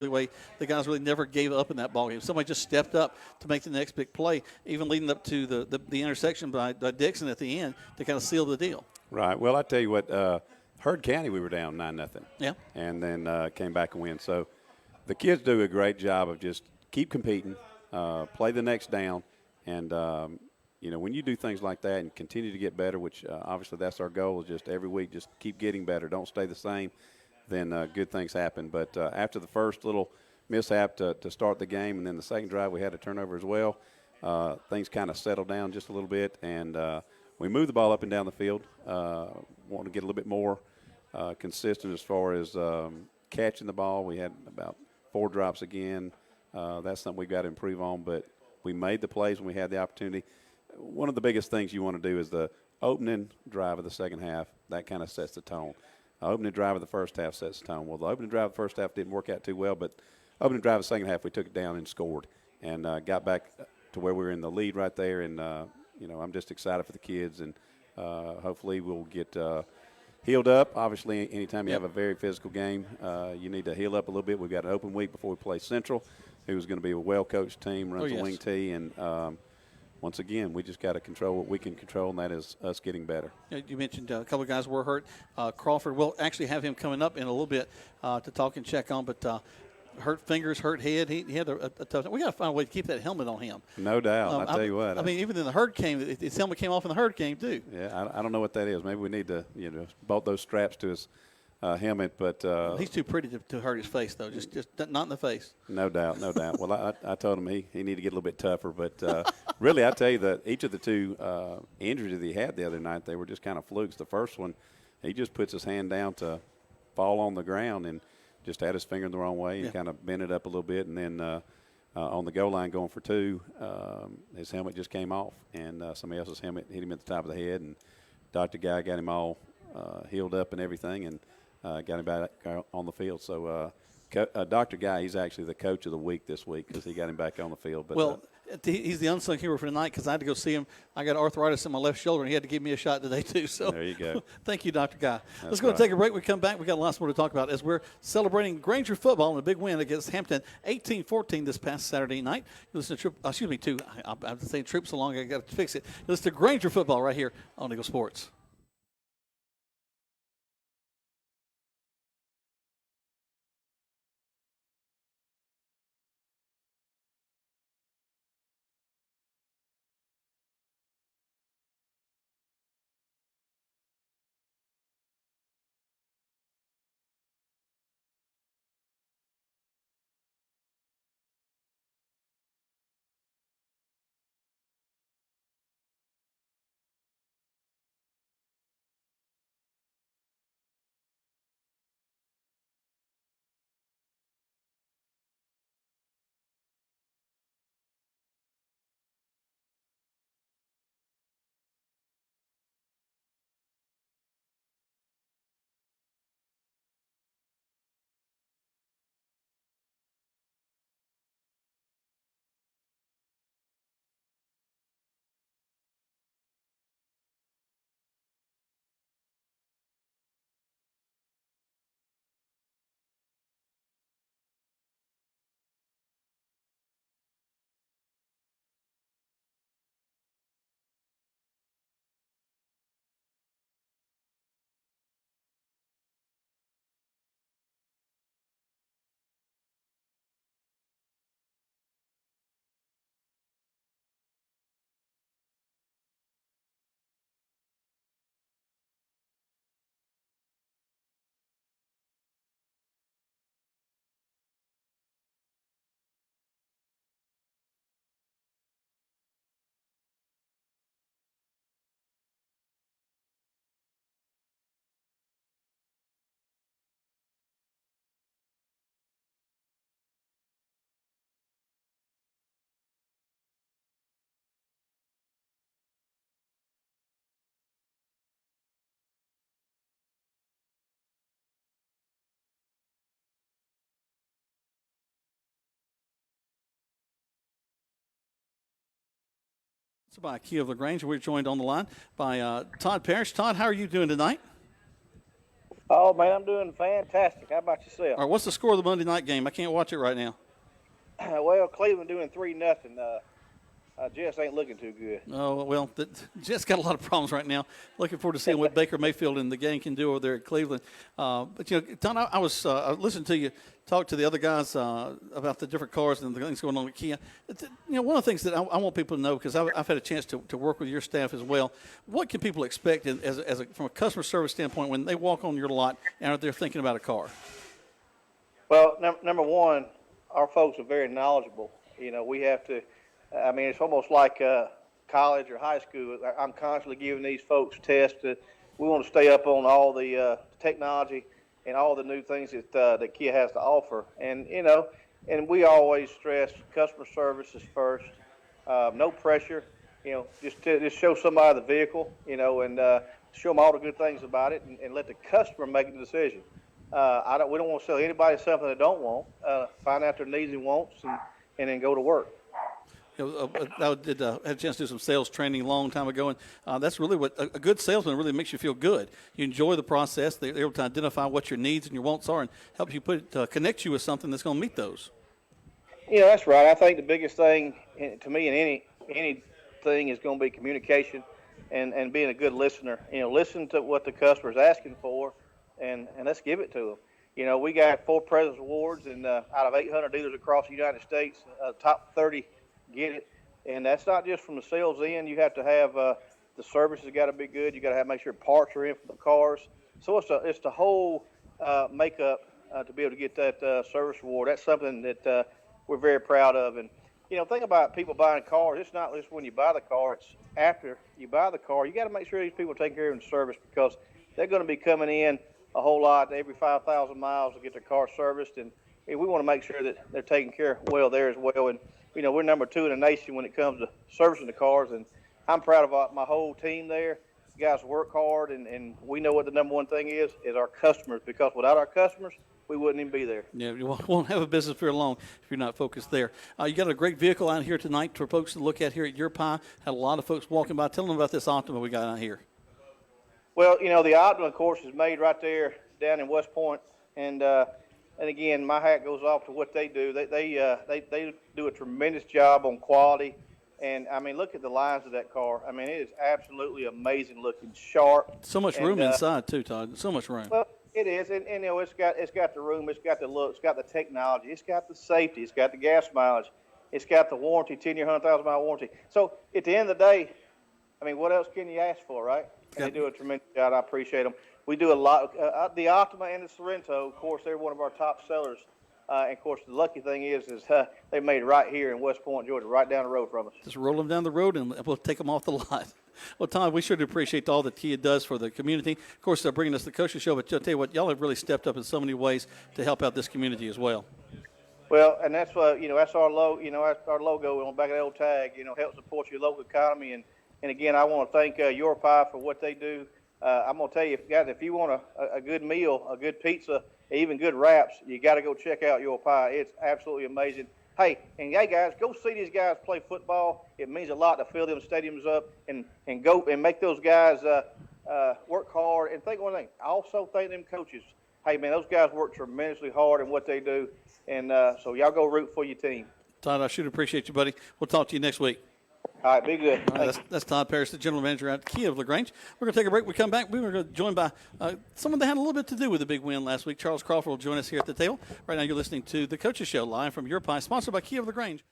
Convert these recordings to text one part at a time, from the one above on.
way the guys really never gave up in that ball game. Somebody just stepped up to make the next big play, even leading up to the intersection by Dixon at the end to kind of seal the deal. Right. Well, I tell you what, Heard County, we were down 9-0. Yeah. And then came back and win. So the kids do a great job of just keep competing, play the next down, and when you do things like that and continue to get better, which obviously that's our goal, is just every week just keep getting better. Don't stay the same. Then good things happen. But after the first little mishap to start the game, and then the second drive we had a turnover as well, things kind of settled down just a little bit, and we moved the ball up and down the field. Wanted to get a little bit more consistent as far as catching the ball. We had about 4 drops again. That's something we've got to improve on, but we made the plays when we had the opportunity. One of the biggest things you want to do is the opening drive of the second half. That kind of sets the tone. Opening drive of the first half sets the tone. Well, the opening drive of the first half didn't work out too well, but opening drive of the second half, we took it down and scored and got back to where we were in the lead right there. And, I'm just excited for the kids, and hopefully we'll get healed up. Obviously, anytime you have a very physical game, you need to heal up a little bit. We've got an open week before we play Central, who's going to be a well-coached team, runs the wing tee, and once again, we just got to control what we can control, and that is us getting better. You mentioned a couple of guys were hurt. Crawford, we'll actually have him coming up in a little bit to talk and check on, but hurt fingers, hurt head. He had a tough time. We got to find a way to keep that helmet on him. No doubt. I tell you what. I mean, even in the herd game, his helmet came off in the herd game, too. Yeah, I don't know what that is. Maybe we need to, bolt those straps to his helmet, but he's too pretty to hurt his face, though. Just not in the face. No doubt. Well, I told him he needed to get a little bit tougher, but really, I tell you that each of the 2 injuries that he had the other night, they were just kind of flukes. The first one, he just puts his hand down to fall on the ground and just had his finger in the wrong way and kind of bent it up a little bit, and then on the goal line going for 2, his helmet just came off, and somebody else's helmet hit him at the top of the head, and Dr. Guy got him all healed up and everything, and got him back on the field. So Dr. Guy, he's actually the coach of the week this week because he got him back on the field. But, he's the unsung hero for tonight because I had to go see him. I got arthritis in my left shoulder, and he had to give me a shot today, too. So there you go. Thank you, Dr. Guy. Let's go and take a break. We come back. We got lots more to talk about as we're celebrating Granger football and a big win against Hampton, 18-14 this past Saturday night. You listen to I'm saying Troop so long I got to fix it. You listen to Granger football right here on Eagle Sports. It's by Key of LaGrange. We're joined on the line by Todd Parrish. Todd, how are you doing tonight? Oh man, I'm doing fantastic. How about yourself? All right, what's the score of the Monday night game? I can't watch it right now. Well, Cleveland doing 3-0. Jess ain't looking too good. Oh, well, Jets got a lot of problems right now. Looking forward to seeing what Baker Mayfield and the gang can do over there at Cleveland. But, Don, I was listening to you talk to the other guys about the different cars and the things going on at Kia. One of the things that I want people to know, because I've had a chance to work with your staff as well, what can people expect from a customer service standpoint when they walk on your lot and they're thinking about a car? Well, number one, our folks are very knowledgeable. We have to. I mean, it's almost like college or high school. I'm constantly giving these folks tests. We want to stay up on all the technology and all the new things that Kia has to offer. And and we always stress customer service is first. No pressure. Just show somebody the vehicle. And show them all the good things about it, and let the customer make the decision. We don't want to sell anybody something they don't want. Find out their needs and wants, and then go to work. I had a chance to do some sales training a long time ago, and that's really what a good salesman really makes you feel good. You enjoy the process. They're able to identify what your needs and your wants are and help you connect you with something that's going to meet those. That's right. I think the biggest thing to me in anything is going to be communication and being a good listener. Listen to what the customer is asking for, and let's give it to them. We got 4 President's Awards, and out of 800 dealers across the United States, top 30 get it. And that's not just from the sales end. You have to have the service has got to be good. You got to make sure parts are in for the cars. So it's the whole makeup to be able to get that service award. That's something that we're very proud of. And think about people buying cars. It's not just when you buy the car. It's after you buy the car. You got to make sure these people are taking care of the service, because they're going to be coming in a whole lot every 5,000 miles to get their car serviced, and we want to make sure that they're taken care of well there as well. And we're number 2 in the nation when it comes to servicing the cars, and I'm proud of my whole team there. You guys work hard, and we know what the number one thing is our customers, because without our customers, we wouldn't even be there. Yeah, you won't have a business very long if you're not focused there. You got a great vehicle out here tonight for folks to look at here at Your Pie. Had a lot of folks walking by. Tell them about this Optima we got out here. Well, the Optima, of course, is made right there down in West Point, and again, my hat goes off to what they do. They do a tremendous job on quality, and I mean, look at the lines of that car. I mean, it is absolutely amazing looking, sharp. So much room inside too, Todd. So much room. Well, it is, and it's got the room, it's got the look, it's got the technology, it's got the safety, it's got the gas mileage, it's got the warranty, 10-year, 100,000-mile warranty. So at the end of the day, I mean, what else can you ask for, right? And they do a tremendous job. I appreciate them. We do a lot. The Optima and the Sorrento, of course, they're one of our top sellers. And, of course, the lucky thing is they made it right here in West Point, Georgia, right down the road from us. Just roll them down the road, and we'll take them off the lot. Well, Todd, we sure do appreciate all that Kia does for the community. Of course, they're bringing us the Coaches Show, but I'll tell you what, y'all have really stepped up in so many ways to help out this community as well. Well, and that's that's our logo. That's our logo on the back of the old tag. Help support your local economy. And again, I want to thank Your Pie for what they do. I'm going to tell you, guys, if you want a good meal, a good pizza, even good wraps, you got to go check out Your Pie. It's absolutely amazing. Hey, guys, go see these guys play football. It means a lot to fill them stadiums up and go and make those guys work hard. And think one thing, I also thank them coaches. Hey, man, those guys work tremendously hard in what they do. And so y'all go root for your team. Todd, I should appreciate you, buddy. We'll talk to you next week. All right, be good. All right, that's Todd Parrish, the general manager at Kia of LaGrange. We're going to take a break. We come back. We were going to join by someone that had a little bit to do with the big win last week. Charles Crawford will join us here at the table. Right now, you're listening to the Coaches Show live from Your Pie, sponsored by Kia of LaGrange.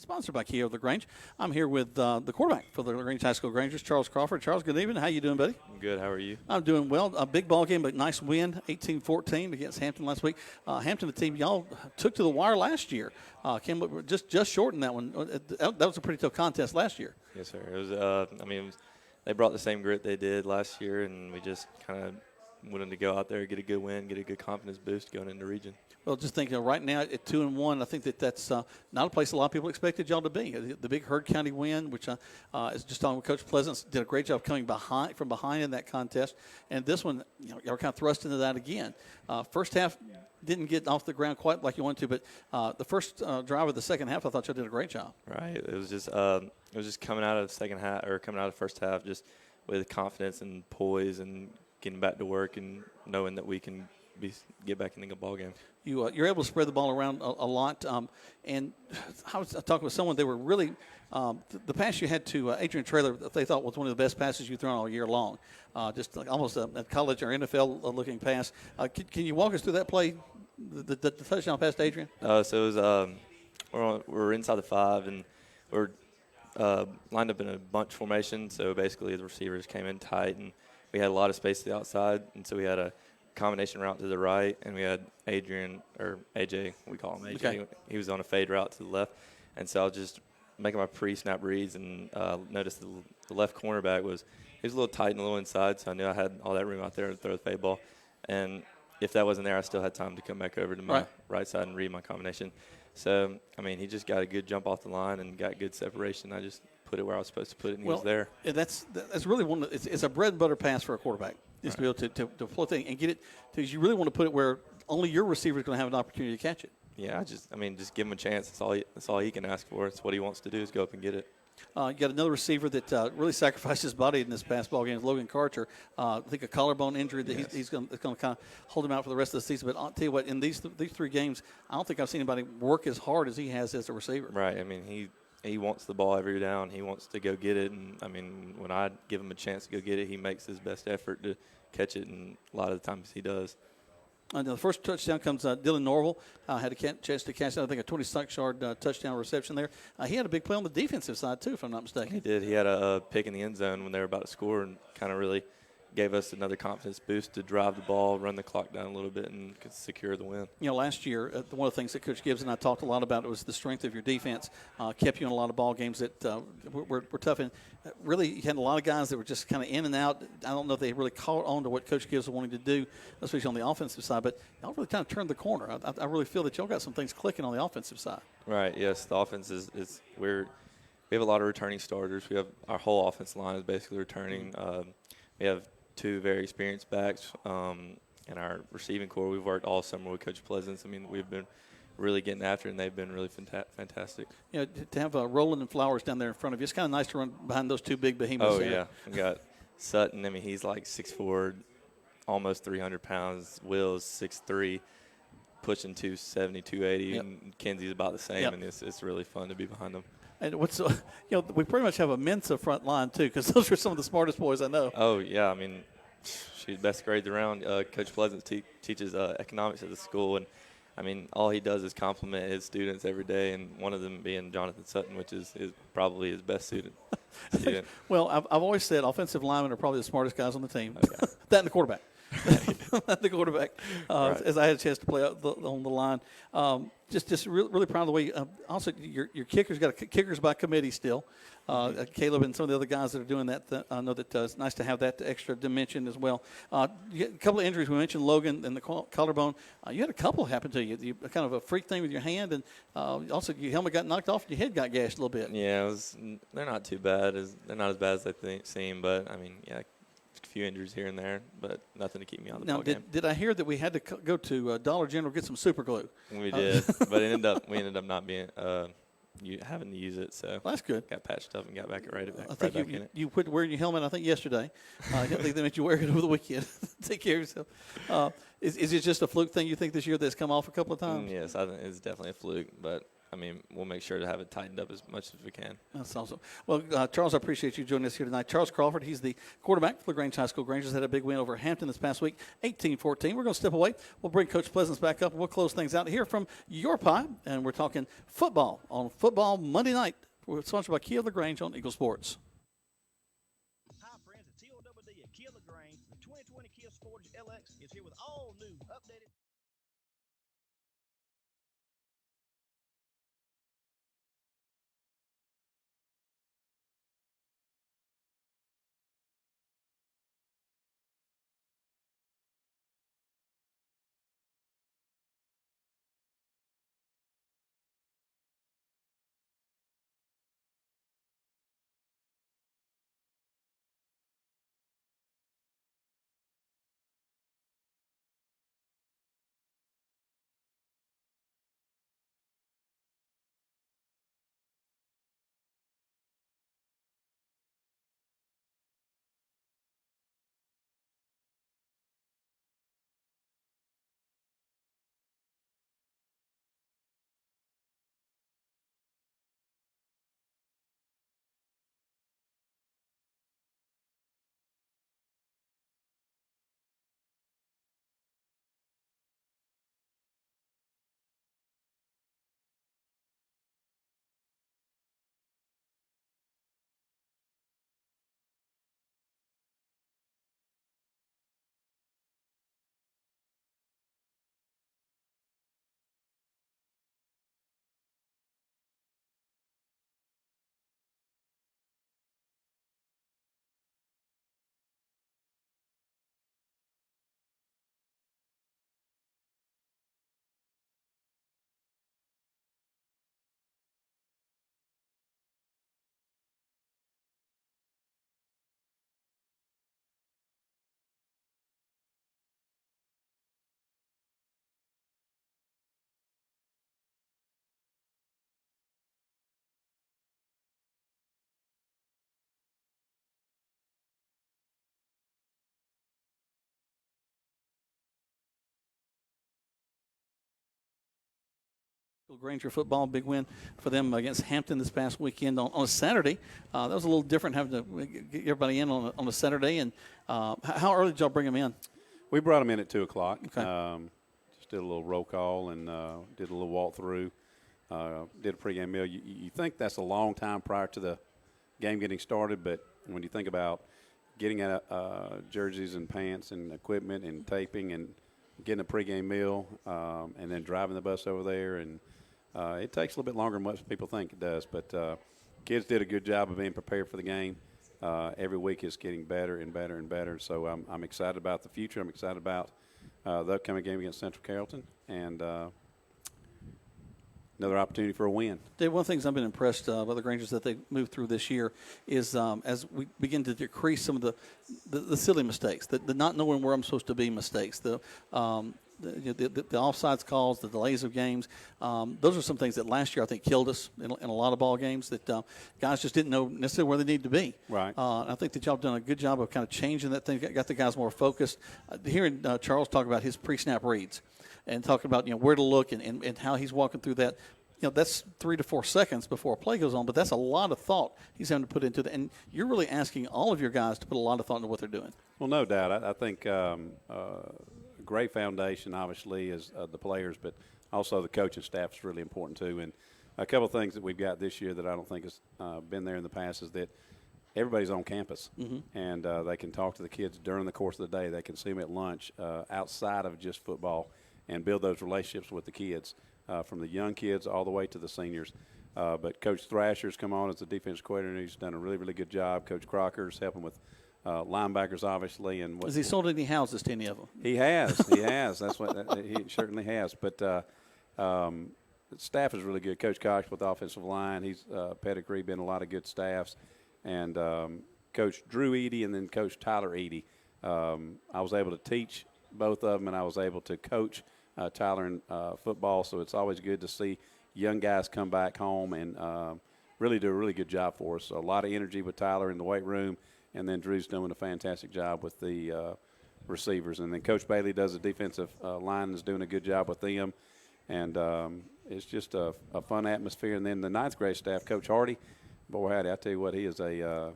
Sponsored by Kia of LaGrange. I'm here with the quarterback for the LaGrange High School Rangers, Charles Crawford. Charles, good evening. How you doing, buddy? I'm good. How are you? I'm doing well. A big ball game, but nice win, 18-14 against Hampton last week. Hampton, the team y'all took to the wire last year. Came up just short in that one. That was a pretty tough contest last year. Yes, sir. It was. They brought the same grit they did last year, and we just kind of wanted to go out there, get a good win, get a good confidence boost going into region. Well, just think, right now at 2-1, I think that's not a place a lot of people expected y'all to be. The big Heard County win, which is just on with Coach Pleasance, did a great job coming from behind in that contest. And this one, y'all were kind of thrust into that again. First half didn't get off the ground quite like you wanted to, but the first drive of the second half, I thought y'all did a great job. Right. It was just coming out of the second half or coming out of the first half just with confidence and poise and getting back to work and knowing that we can get back in the ball game. You're able to spread the ball around a lot. And I was talking with someone, they were really the pass you had to Adrian Traylor, they thought was one of the best passes you've thrown all year long. Just like almost a college or NFL-looking pass. Can you walk us through that play, the touchdown pass to Adrian? So it was we're inside the 5, and we're lined up in a bunch formation. So basically the receivers came in tight, and we had a lot of space to the outside, and so we had a combination route to the right, and we had Adrian, or AJ, we call him AJ. Okay. He was on a fade route to the left, and so I was just making my pre-snap reads and noticed the left cornerback was a little tight and a little inside, so I knew I had all that room out there to throw the fade ball. And if that wasn't there, I still had time to come back over to my right side and read my combination. So, he just got a good jump off the line and got good separation. I just put it where I was supposed to put it, and he was there. That's really it's a bread and butter pass for a quarterback. Just to be able to float thing and get it, because you really want to put it where only your receiver is going to have an opportunity to catch it. Yeah, just give him a chance. That's all he can ask for. It's what he wants to do is go up and get it. You got another receiver that really sacrificed his body in this past ball game, Logan Karcher. I think a collarbone injury that he's going to kind of hold him out for the rest of the season. But I'll tell you what, in these 3 games, I don't think I've seen anybody work as hard as he has as a receiver. Right. He wants the ball every down. He wants to go get it. And, when I give him a chance to go get it, he makes his best effort to catch it, and a lot of the times he does. The first touchdown comes Dylan Norville. Had a chance to catch, I think, a 26-yard touchdown reception there. He had a big play on the defensive side, too, if I'm not mistaken. He did. He had a pick in the end zone when they were about to score and kind of really gave us another confidence boost to drive the ball, run the clock down a little bit, and secure the win. Last year, one of the things that Coach Gibbs and I talked a lot about was the strength of your defense. Kept you in a lot of ball games that were tough. And really, you had a lot of guys that were just kind of in and out. I don't know if they really caught on to what Coach Gibbs was wanting to do, especially on the offensive side. But y'all really kind of turned the corner. I really feel that y'all got some things clicking on the offensive side. Right, yes. The offense is we have a lot of returning starters. We have our whole offensive line is basically returning. We have 2 very experienced backs, and our receiving core. We've worked all summer with Coach Pleasance. We've been really getting after it, and they've been really fantastic. To have Roland and Flowers down there in front of you, it's kind of nice to run behind those 2 big behemoths. Oh, yeah. We got Sutton. He's like 6'4", almost 300 pounds. Will's 6'3", pushing 270, 280, Yep. and Kenzie's about the same, Yep. and it's really fun to be behind them. And we pretty much have a Mensa front line, too, because those are some of the smartest boys I know. Oh, yeah. She's best grades around. Coach Pleasant teaches economics at the school, and, all he does is compliment his students every day, and one of them being Jonathan Sutton, which is probably his best student. Well, I've always said offensive linemen are probably the smartest guys on the team. Okay. That and the quarterback. The quarterback, right. As I had a chance to play on the line. Just really proud of the way. Also, your kicker's got kickers by committee still. Caleb and some of the other guys that are doing that. I know that it's nice to have that extra dimension as well. You had a couple of injuries. We mentioned Logan and the collarbone. You had a couple happen to you. Kind of a freak thing with your hand, and also your helmet got knocked off and your head got gashed a little bit. Yeah, they're not too bad. They're not as bad as they seem, but a few injuries here and there, but nothing to keep me on the ball game. Did I hear that we had to go to Dollar General get some super glue? We did, but we ended up not being having to use it, so well, that's good. Got patched up and got back right I back think in it. You quit wearing your helmet, I think, yesterday. I think they meant you wear it over the weekend. Take care of yourself. Is it just a fluke thing you think this year that's come off a couple of times? Yes, I think it's definitely a fluke, but I mean, we'll make sure to have it tightened up as much as we can. That's awesome. Well, Charles, I appreciate you joining us here tonight. Charles Crawford, he's the quarterback for LaGrange High School. Grangers had a big win over Hampton this past week, 18-14. We're going to step away. We'll bring Coach Pleasance back up, and we'll close things out here from your pie, and we're talking football on Football Monday night. We're sponsored by Kia LaGrange on Eagle Sports. Hi, friends. It's TOWD at Kia LaGrange. The 2020 Kia Sportage LX is here with all new, updated. Granger football, big win for them against Hampton this past weekend on a Saturday. That was a little different having to get everybody in on a Saturday. And how early did y'all bring them in? We brought them in at 2 o'clock. Okay. Just did a little roll call and did a little walkthrough. Did a pregame meal. You think that's a long time prior to the game getting started, but when you think about getting out jerseys and pants and equipment and taping and getting a pregame meal and then driving the bus over there, and it takes a little bit longer than most people think it does. But kids did a good job of being prepared for the game. Every week it's getting better and better and better. So I'm excited about the future. I'm excited about the upcoming game against Central Carrollton, and another opportunity for a win. Dave, one of the things I've been impressed by the Grangers that they moved through this year is as we begin to decrease some of the silly mistakes, the not knowing where I'm supposed to be mistakes, the offsides calls, the delays of games. Those are some things that last year I think killed us in a lot of ball games that guys just didn't know necessarily where they needed to be. Right. I think that y'all have done a good job of kind of changing that thing, got the guys more focused. Hearing Charles talk about his pre-snap reads and talking about where to look and how he's walking through that. That's 3 to 4 seconds before a play goes on, but that's a lot of thought he's having to put into that. And you're really asking all of your guys to put a lot of thought into what they're doing. Well, no doubt. I think a great foundation, obviously, is the players, but also the coaching staff is really important too. And a couple of things that we've got this year that I don't think has been there in the past is that everybody's on campus, and they can talk to the kids during the course of the day. They can see them at lunch outside of just football and build those relationships with the kids. From the young kids all the way to the seniors. But Coach Thrasher's come on as the defense coordinator. He's done a really, really good job. Coach Crocker's helping with linebackers, obviously. And Has he sold any houses to any of them? He has. He has. That's what he certainly has. But the staff is really good. Coach Cox with the offensive line. He's pedigree, been a lot of good staffs. And Coach Drew Eady and then Coach Tyler Eady. I was able to teach both of them, and I was able to coach Tyler in football, so it's always good to see young guys come back home and really do a really good job for us. So a lot of energy with Tyler in the weight room, and then Drew's doing a fantastic job with the receivers. And then Coach Bailey does the defensive line, is doing a good job with them. And it's just a fun atmosphere. And then the ninth grade staff, Coach Hardy, boy, howdy, I tell you what, he is a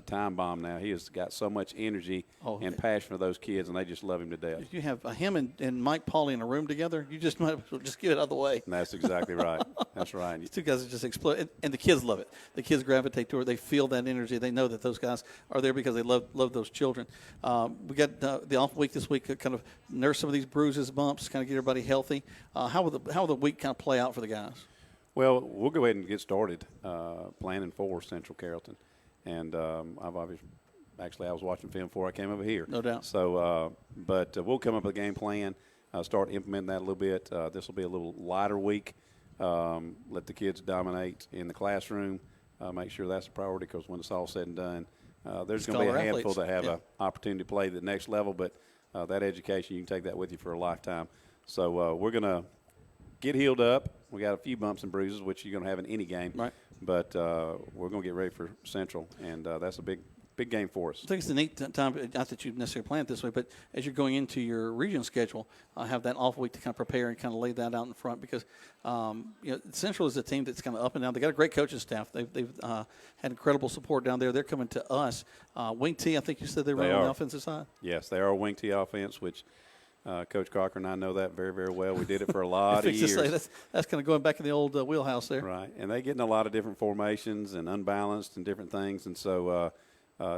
time bomb now. He has got so much energy and passion for those kids, and they just love him to death. If you have him and Mike Pauley in a room together, you just might as well just get it out of the way. And that's exactly right. That's right. These two guys just explode, and the kids love it. The kids gravitate to it. They feel that energy. They know that those guys are there because they love those children. We got the off week this week to kind of nurse some of these bruises, bumps, kind of get everybody healthy. How will the week kind of play out for the guys? Well, we'll go ahead and get started planning for Central Carrollton. And I've obviously – actually, I was watching film before I came over here. No doubt. So, but we'll come up with a game plan, start implementing that a little bit. This will be a little lighter week. Let the kids dominate in the classroom. Make sure that's a priority because when it's all said and done, there's going to be a handful that have an opportunity to play the next level. But that education, you can take that with you for a lifetime. So we're going to get healed up. We got a few bumps and bruises, which you're going to have in any game. Right. But we're going to get ready for Central, and that's a big game for us. I think it's a neat time, not that you necessarily plan it this way, but as you're going into your region schedule, have that off week to kind of prepare and kind of lay that out in front because, Central is a team that's kind of up and down. They got a great coaching staff. They've had incredible support down there. They're coming to us. Wing T, I think you said they were on the offensive side? Yes, they are a Wing T offense, which Coach Cocker and I know that very, very well. We did it for a lot of years. That's kind of going back in the old wheelhouse there. Right, and they get in a lot of different formations and unbalanced and different things, and so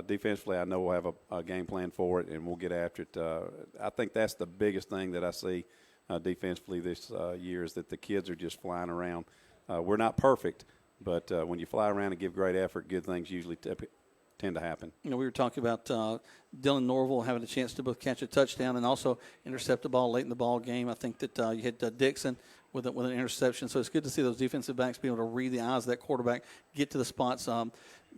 defensively, I know we'll have a game plan for it, and we'll get after it. I think that's the biggest thing that I see defensively this year is that the kids are just flying around. We're not perfect, but when you fly around and give great effort, good things usually tend to happen. We were talking about Dylan Norville having a chance to both catch a touchdown and also intercept a ball late in the ball game. I think that you had Dixon with an interception. So it's good to see those defensive backs be able to read the eyes of that quarterback, get to the spots.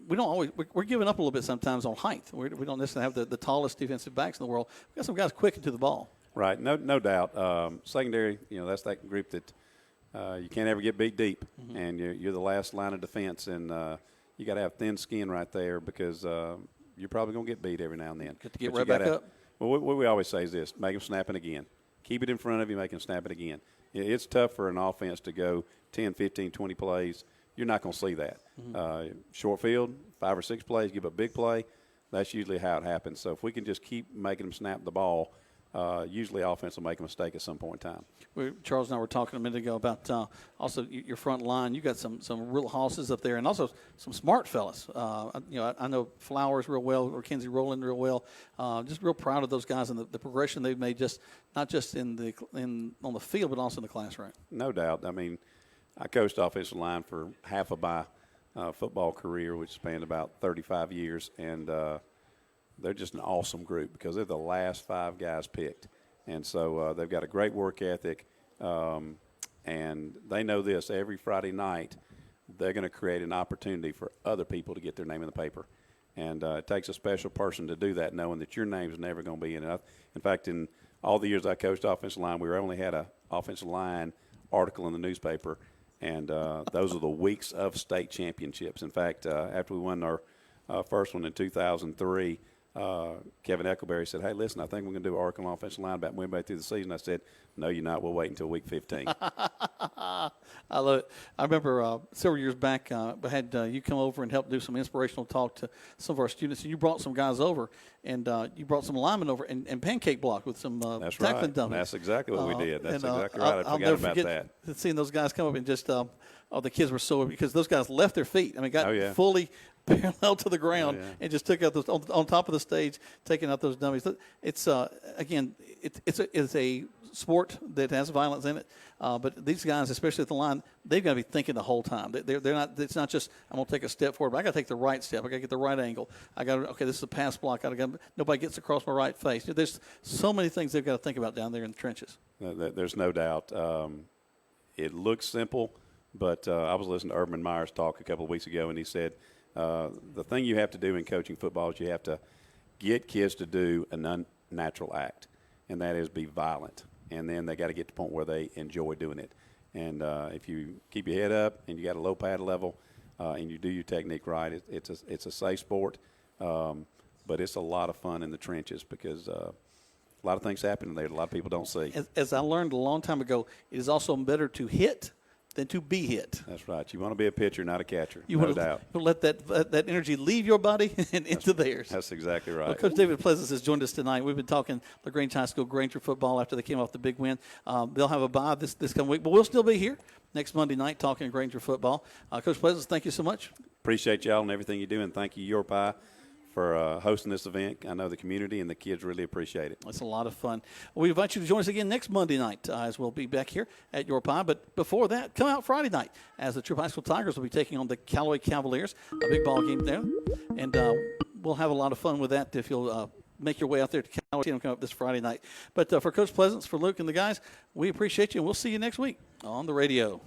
We don't always – we're giving up a little bit sometimes on height. We don't necessarily have the tallest defensive backs in the world. We've got some guys quick into the ball. Right, no doubt. Secondary, that's that group that you can't ever get beat deep, and you're the last line of defense, and you got to have thin skin right there because you're probably going to get beat every now and then. Got to get right back up. Well, what we always say is this: make them snap it again. Keep it in front of you, make them snap it again. It's tough for an offense to go 10, 15, 20 plays. You're not going to see that. Short field, 5 or 6 plays, give a big play. That's usually how it happens. So if we can just keep making them snap the ball, usually offense will make a mistake at some point in time. Charles and I were talking a minute ago about also your front line. You got some real hosses up there, and also some smart fellas. I know Flowers real well, or Kenzie Rowland real well. Just real proud of those guys and the progression they've made, just not just on the field, but also in the classroom. No doubt. I mean, I coached offensive line for half of my football career, which spanned about 35 years, and they're just an awesome group because they're the last 5 guys picked. And so they've got a great work ethic, and they know this. Every Friday night, they're going to create an opportunity for other people to get their name in the paper. And it takes a special person to do that, knowing that your name's never going to be in it. In fact, in all the years I coached offensive line, we only had an offensive line article in the newspaper, and those are the weeks of state championships. In fact, after we won our first one in 2003, Kevin Eckleberry said, "Hey, listen, I think we're going to do an article on offensive line about midway through the season." I said, "No, you're not. We'll wait until week 15. I love it. I remember several years back, I had you come over and help do some inspirational talk to some of our students, and you brought some guys over, and you brought some linemen over and pancake block with some That's tackling right. dummies. That's exactly what we did. That's exactly right. I I'll forgot never about forget that. Seeing those guys come up and just the kids were so – because those guys left their feet. I mean, got fully – parallel to the ground and just took out those on top of the stage, taking out those dummies. It's again, it's a sport that has violence in it, but these guys, especially at the line, they've got to be thinking the whole time. They're not. It's not just I'm going to take a step forward, but I got to take the right step. I got to get the right angle. I got to this is a pass block. Nobody gets across my right face. There's so many things they've got to think about down there in the trenches. There's no doubt. It looks simple, but I was listening to Urban Meyer's talk a couple of weeks ago, and he said. The thing you have to do in coaching football is you have to get kids to do an unnatural act, and that is be violent. And then they got to get to the point where they enjoy doing it. And if you keep your head up and you got a low pad level and you do your technique right, it's a safe sport, but it's a lot of fun in the trenches because a lot of things happen in there that a lot of people don't see. As I learned a long time ago, it is also better to hit than to be hit. That's right. You want to be a pitcher, not a catcher. You no want doubt. to let that energy leave your body and into theirs. That's exactly right. Well, Coach David Pleasance has joined us tonight. We've been talking LaGrange High School Granger football after they came off the big win. They'll have a bye this coming week, but we'll still be here next Monday night talking Granger football. Coach Pleasance, thank you so much. Appreciate y'all and everything you do, and thank you, Your Pie, for hosting this event. I know the community and the kids really appreciate it. It's a lot of fun. We invite you to join us again next Monday night as we'll be back here at Your Pie. But before that, come out Friday night as the Troop High School Tigers will be taking on the Callaway Cavaliers, a big ball game there. And we'll have a lot of fun with that if you'll make your way out there to Callaway and come up this Friday night. But for Coach Pleasance, for Luke and the guys, we appreciate you, and we'll see you next week on the radio.